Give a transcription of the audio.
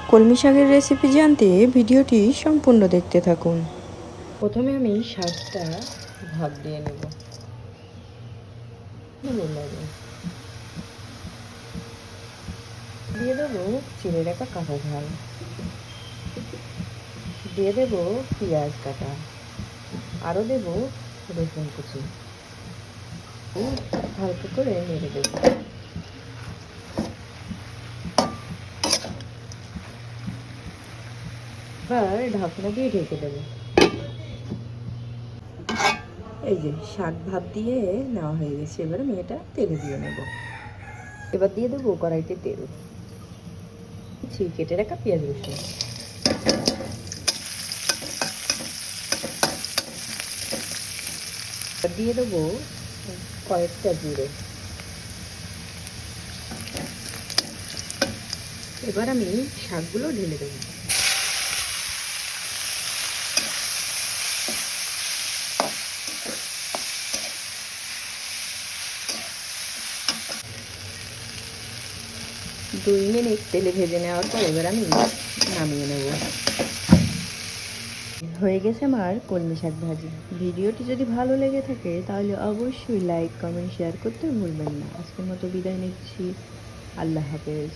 কলমি শাকের রেসিপি জানতে ভিডিওটি সম্পূর্ণ দেখতে থাকুন। প্রথমে আমি শাকটা ভাপ দিয়ে নেব। দিয়ে দেবো চিড়ে রাখা কাঁচা ঝাল, দিয়ে দেবো পেঁয়াজ কাটা, আরও দেবো রসুন কুচি, হালকা করে নেড়ে দেবো। এবার ঢাকনা দিয়ে ঢেকে দেবো। এই যে শাক ভাপ দিয়ে নেওয়া হয়ে গেছে, এবার আমি এটা তেলে দিয়ে নেব। এবার দিয়ে দেবো কড়াইতে তেল, কেটে রাখা পেঁয়াজ রসুন, দিয়ে দেবো কয়েকটা জিরে। এবার আমি শাকগুলো ঢেলে দেবো। দুই মিনিট তেলে ভেজে নেওয়ার পর এবার আমি নামিয়ে নেব। হয়ে গেছে আমার কলমি শাক ভাজি। ভিডিওটি যদি ভালো লেগে থাকে তাহলে অবশ্যই লাইক, কমেন্ট, শেয়ার করতে ভুলবেন না। আজকের মতো বিদায় নিচ্ছি। আল্লাহ হাফেজ।